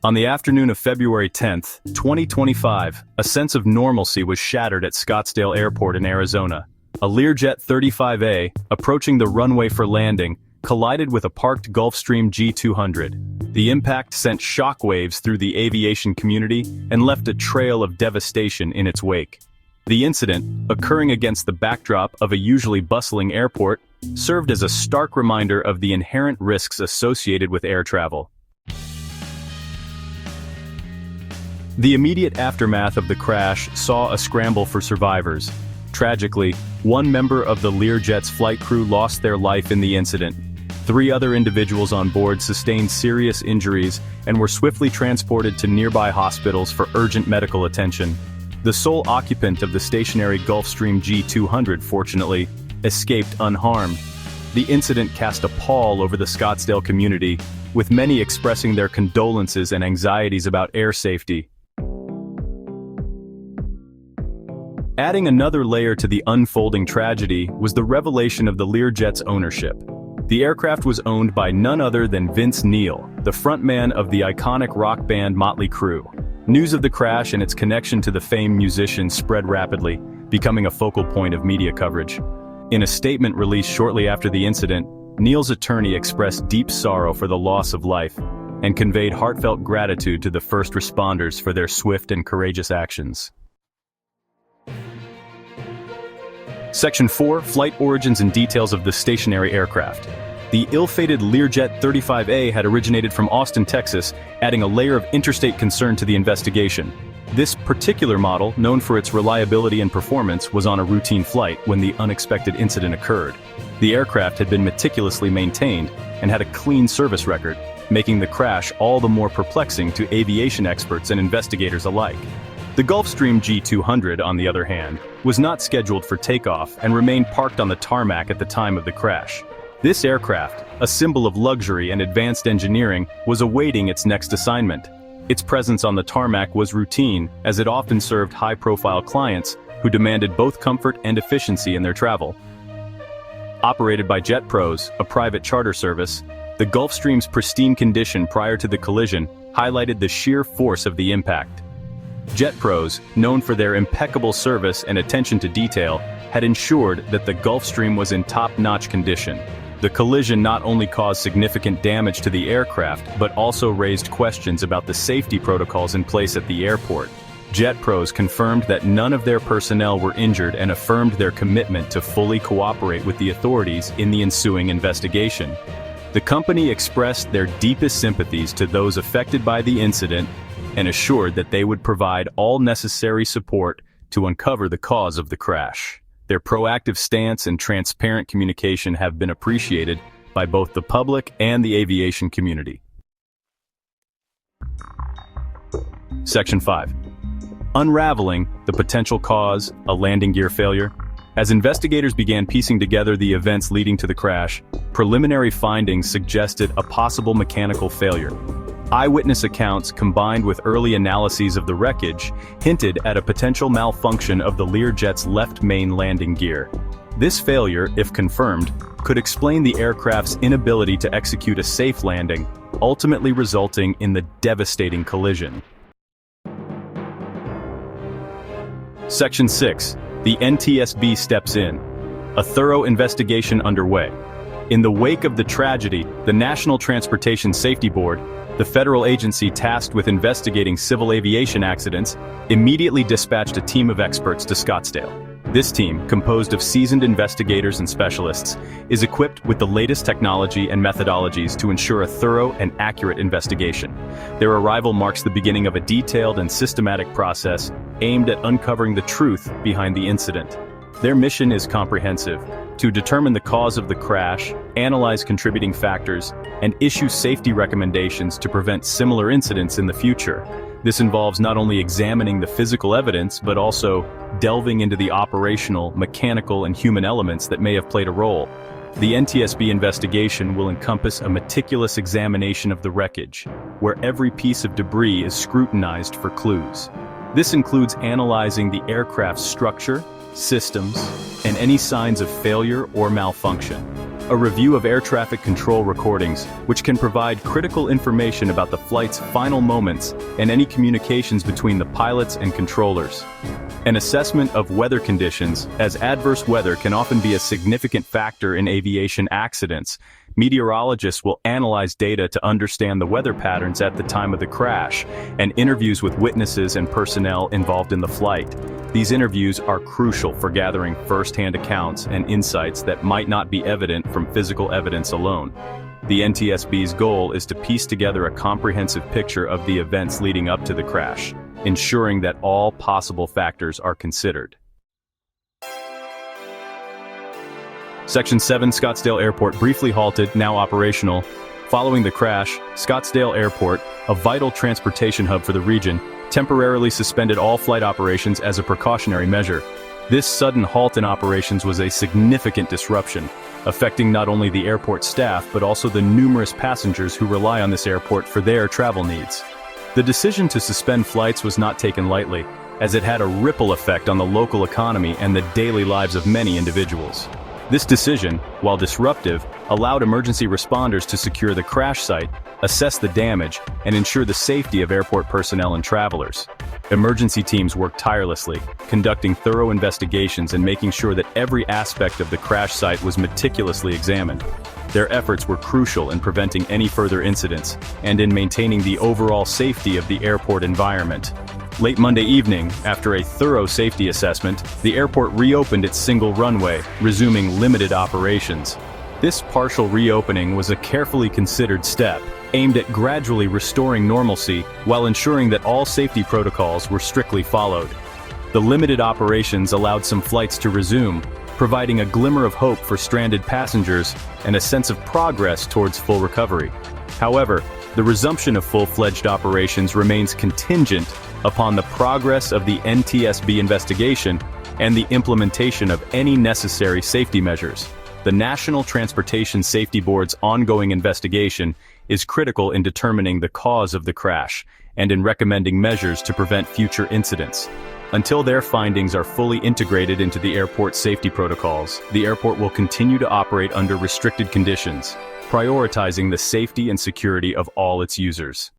On the afternoon of February 10, 2025, a sense of normalcy was shattered at Scottsdale Airport in Arizona. A Learjet 35A, approaching the runway for landing, collided with a parked Gulfstream G200. The impact sent shockwaves through the aviation community and left a trail of devastation in its wake. The incident, occurring against the backdrop of a usually bustling airport, served as a stark reminder of the inherent risks associated with air travel. The immediate aftermath of the crash saw a scramble for survivors. Tragically, one member of the Learjet's flight crew lost their life in the incident. 3 other individuals on board sustained serious injuries and were swiftly transported to nearby hospitals for urgent medical attention. The sole occupant of the stationary Gulfstream G200, fortunately, escaped unharmed. The incident cast a pall over the Scottsdale community, with many expressing their condolences and anxieties about air safety. Adding another layer to the unfolding tragedy was the revelation of the Learjet's ownership. The aircraft was owned by none other than Vince Neil, the frontman of the iconic rock band Motley Crue. News of the crash and its connection to the famed musician spread rapidly, becoming a focal point of media coverage. In a statement released shortly after the incident, Neil's attorney expressed deep sorrow for the loss of life and conveyed heartfelt gratitude to the first responders for their swift and courageous actions. Section 4, Flight Origins and Details of the Stationary Aircraft. The ill-fated Learjet 35A had originated from Austin, Texas, adding a layer of interstate concern to the investigation. This particular model, known for its reliability and performance, was on a routine flight when the unexpected incident occurred. The aircraft had been meticulously maintained and had a clean service record, making the crash all the more perplexing to aviation experts and investigators alike. The Gulfstream G200, on the other hand, was not scheduled for takeoff and remained parked on the tarmac at the time of the crash. This aircraft, a symbol of luxury and advanced engineering, was awaiting its next assignment. Its presence on the tarmac was routine, as it often served high-profile clients who demanded both comfort and efficiency in their travel. Operated by JetPros, a private charter service, the Gulfstream's pristine condition prior to the collision highlighted the sheer force of the impact. JetPros, known for their impeccable service and attention to detail, had ensured that the Gulfstream was in top-notch condition. The collision not only caused significant damage to the aircraft, but also raised questions about the safety protocols in place at the airport. JetPros confirmed that none of their personnel were injured and affirmed their commitment to fully cooperate with the authorities in the ensuing investigation. The company expressed their deepest sympathies to those affected by the incident and assured that they would provide all necessary support to uncover the cause of the crash. Their proactive stance and transparent communication have been appreciated by both the public and the aviation community. Section 5. Unraveling the potential cause, a landing gear failure. As investigators began piecing together the events leading to the crash, preliminary findings suggested a possible mechanical failure. Eyewitness accounts combined with early analyses of the wreckage hinted at a potential malfunction of the Learjet's left main landing gear. This failure, if confirmed, could explain the aircraft's inability to execute a safe landing, ultimately resulting in the devastating collision. Section 6. The NTSB steps in. A thorough investigation underway. In the wake of the tragedy, the National Transportation Safety Board, the federal agency tasked with investigating civil aviation accidents, immediately dispatched a team of experts to Scottsdale. This team, composed of seasoned investigators and specialists, is equipped with the latest technology and methodologies to ensure a thorough and accurate investigation. Their arrival marks the beginning of a detailed and systematic process aimed at uncovering the truth behind the incident. Their mission is comprehensive: to determine the cause of the crash, analyze contributing factors, and issue safety recommendations to prevent similar incidents in the future. This involves not only examining the physical evidence, but also delving into the operational, mechanical, and human elements that may have played a role. The NTSB investigation will encompass a meticulous examination of the wreckage, where every piece of debris is scrutinized for clues. This includes analyzing the aircraft's structure, systems, and any signs of failure or malfunction. A review of air traffic control recordings, which can provide critical information about the flight's final moments and any communications between the pilots and controllers. An assessment of weather conditions, as adverse weather can often be a significant factor in aviation accidents. Meteorologists will analyze data to understand the weather patterns at the time of the crash, and interviews with witnesses and personnel involved in the flight. These interviews are crucial for gathering first-hand accounts and insights that might not be evident from physical evidence alone. The NTSB's goal is to piece together a comprehensive picture of the events leading up to the crash, ensuring that all possible factors are considered. Section 7 Scottsdale Airport briefly halted, now operational. Following the crash, Scottsdale Airport, a vital transportation hub for the region, temporarily suspended all flight operations as a precautionary measure. This sudden halt in operations was a significant disruption, affecting not only the airport staff but also the numerous passengers who rely on this airport for their travel needs. The decision to suspend flights was not taken lightly, as it had a ripple effect on the local economy and the daily lives of many individuals. This decision, while disruptive, allowed emergency responders to secure the crash site, assess the damage, and ensure the safety of airport personnel and travelers. Emergency teams worked tirelessly, conducting thorough investigations and making sure that every aspect of the crash site was meticulously examined. Their efforts were crucial in preventing any further incidents and in maintaining the overall safety of the airport environment. Late Monday evening, after a thorough safety assessment, the airport reopened its single runway, resuming limited operations. This partial reopening was a carefully considered step, aimed at gradually restoring normalcy while ensuring that all safety protocols were strictly followed. The limited operations allowed some flights to resume, providing a glimmer of hope for stranded passengers and a sense of progress towards full recovery. However, the resumption of full-fledged operations remains contingent upon the progress of the NTSB investigation and the implementation of any necessary safety measures. The National Transportation Safety Board's ongoing investigation is critical in determining the cause of the crash and in recommending measures to prevent future incidents. Until their findings are fully integrated into the airport's safety protocols, the airport will continue to operate under restricted conditions, prioritizing the safety and security of all its users.